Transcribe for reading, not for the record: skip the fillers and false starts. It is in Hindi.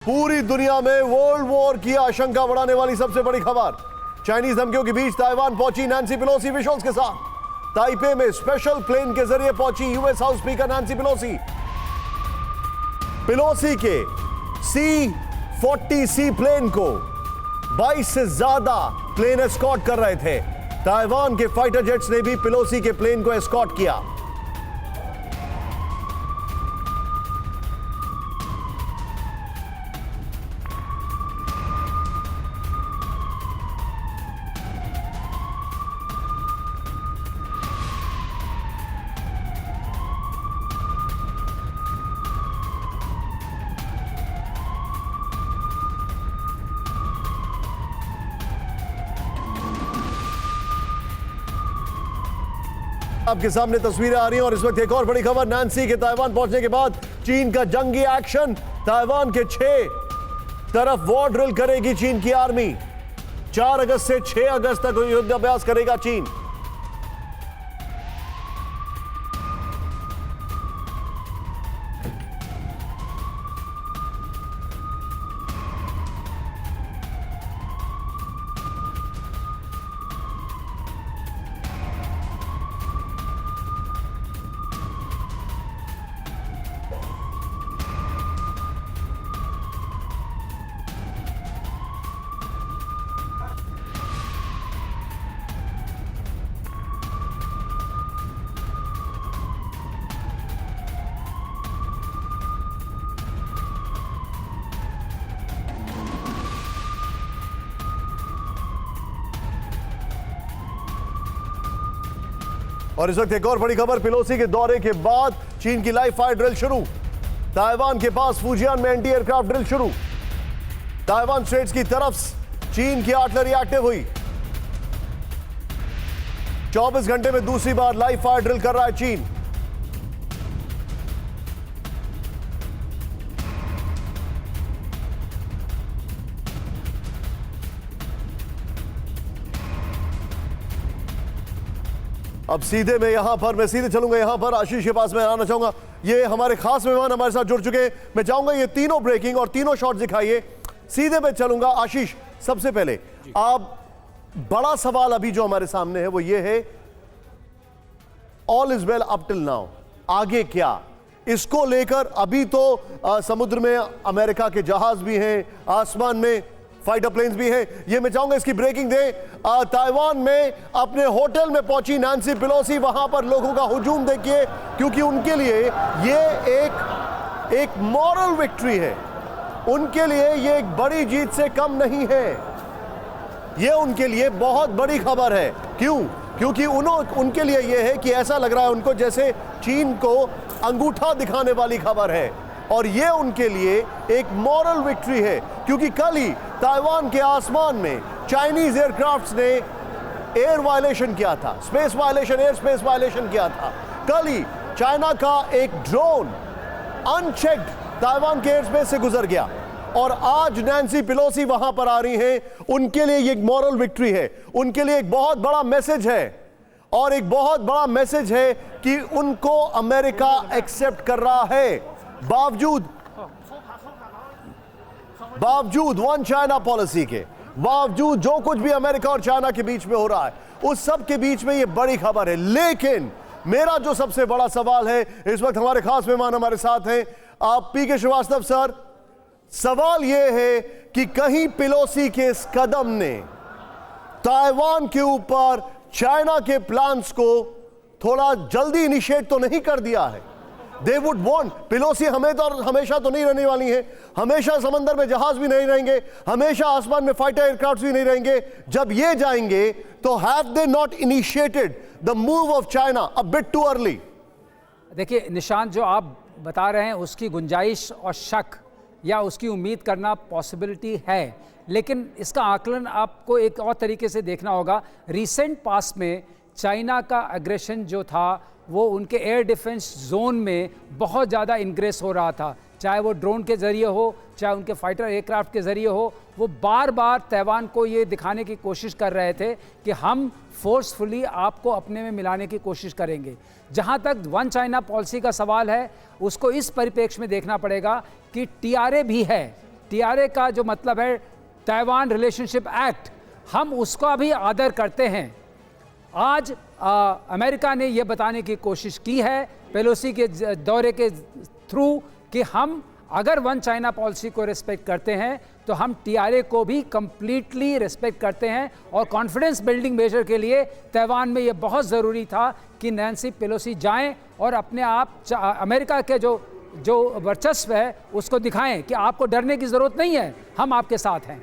पूरी दुनिया में वर्ल्ड वॉर की आशंका बढ़ाने वाली सबसे बड़ी खबर, चाइनीज धमकियों के बीच ताइवान पहुंची नैन्सी पेलोसी विजुअल्स के साथ। ताइपे में स्पेशल प्लेन के जरिए पहुंची US house speaker Nancy Pelosi. Pelosi के C-40C प्लेन को 22 से ज्यादा प्लेन एस्कॉर्ट कर रहे थे। ताइवान के फाइटर जेट्स ने भी पेलोसी के प्लेन को एस्कॉर्ट किया। आपके सामने तस्वीरें आ रही हैं और इस वक्त एक और बड़ी खबर, नैन्सी के ताइवान पहुंचने के बाद चीन का जंगी एक्शन। ताइवान के 6 तरफ वॉर ड्रिल करेगी चीन की आर्मी। 4 अगस्त से 6 अगस्त तक युद्धाभ्यास करेगा चीन। और इस वक्त एक और बड़ी खबर, पेलोसी के दौरे के बाद चीन की लाइव फायर ड्रिल शुरू। ताइवान के पास फुजियान में एंटी एयरक्राफ्ट ड्रिल शुरू। ताइवान स्ट्रेट्स की तरफ चीन की आर्टिलरी एक्टिव हुई। 24 घंटे में दूसरी बार लाइव फायर ड्रिल कर रहा है चीन। अब सीधे मैं सीधे चलूंगा यहां पर आशीष के पास मैं आना चाहूंगा। ये हमारे खास मेहमान हमारे साथ जुड़ चुके हैं। मैं चाहूंगा ये तीनों ब्रेकिंग और तीनों शॉट दिखाइए। सीधे मैं चलूंगा आशीष, सबसे पहले आप, बड़ा सवाल अभी जो हमारे सामने है वो ये है, all is well up till now, आगे क्या? इसको लेकर अभी तो समुद्र में अमेरिका के जहाज भी हैं, आसमान में फाइटर प्लेन्स भी हैं। ये मैं चाहूंगा इसकी ब्रेकिंग दें। ताइवान में अपने होटल में पहुंची नैन्सी पेलोसी, वहां पर लोगों का हुजूम देखिए, क्योंकि उनके लिए ये एक मॉरल विक्ट्री है। उनके लिए ये एक बड़ी जीत से कम नहीं है। ये उनके लिए बहुत बड़ी खबर है। क्यों? क्योंकि उनके लिए ये है कि ऐसा लग रहा है उनको जैसे चीन को अंगूठा दिखाने वाली खबर है, और ये उनके लिए एक मॉरल विक्ट्री है। क्योंकि कल ही ताइवान के आसमान में चाइनीज एयरक्राफ्ट्स ने एयर वायलेशन किया था, space violation, air space violation किया था। कल ही चाइना का एक ड्रोन अनचेक्ड ताइवान के एयर स्पेस से गुजर गया, और आज नैन्सी पेलोसी वहां पर आ रही हैं। उनके लिए ये एक मॉरल विक्ट्री है, उनके लिए एक बहुत बड़ा मैसेज है, और एक बहुत बड़ा मैसेज है कि उनको अमेरिका एक्सेप्ट कर रहा है। बावजूद वन चाइना पॉलिसी के, बावजूद जो कुछ भी अमेरिका और चाइना के बीच में हो रहा है, उस सब के बीच में ये बड़ी खबर है। लेकिन मेरा जो सबसे बड़ा सवाल है, इस वक्त हमारे खास मेहमान हमारे साथ हैं, आप पीके श्रीवास्तव सर। सवाल यह है कि कहीं पेलोसी के इस कदम ने ताइवान के ऊपर चाइना के प्लान्स को थोड़ा जल्दी इनिशिएट तो नहीं कर दिया है? They would want, पेलोसी हमेशा तो नहीं रहने वाली हैं, हमेशा समंदर में जहाज भी नहीं रहेंगे, हमेशा आसमान में फाइटर एयरक्राफ्ट भी नहीं रहेंगे। जब ये जाएंगे तो have they not initiated the move of China a bit too early? देखिए निशांत, जो आप बता रहे हैं उसकी गुंजाइश और शक या उसकी उम्मीद करना पॉसिबिलिटी है, लेकिन इसका आकलन आपको एक और तरीके से देखना होगा। रिसेंट पास में चाइना का एग्रेशन जो था वो उनके एयर डिफेंस जोन में बहुत ज़्यादा इंग्रेस हो रहा था, चाहे वो ड्रोन के ज़रिए हो, चाहे उनके फाइटर एयरक्राफ्ट के ज़रिए हो। वो बार बार ताइवान को ये दिखाने की कोशिश कर रहे थे कि हम फोर्सफुली आपको अपने में मिलाने की कोशिश करेंगे। जहाँ तक वन चाइना पॉलिसी का सवाल है, उसको इस परिप्रेक्ष्य में देखना पड़ेगा कि टीआरए भी है, टीआरए का जो मतलब है ताइवान रिलेशनशिप एक्ट, हम उसका भी आदर करते हैं। आज अमेरिका ने यह बताने की कोशिश की है पेलोसी के दौरे के थ्रू कि हम अगर वन चाइना पॉलिसी को रिस्पेक्ट करते हैं तो हम टीआरए को भी कंप्लीटली रिस्पेक्ट करते हैं। और कॉन्फिडेंस बिल्डिंग मेजर के लिए ताइवान में यह बहुत ज़रूरी था कि नैन्सी पेलोसी जाएं और अपने आप अमेरिका के जो वर्चस्व है उसको दिखाएं कि आपको डरने की ज़रूरत नहीं है, हम आपके साथ हैं।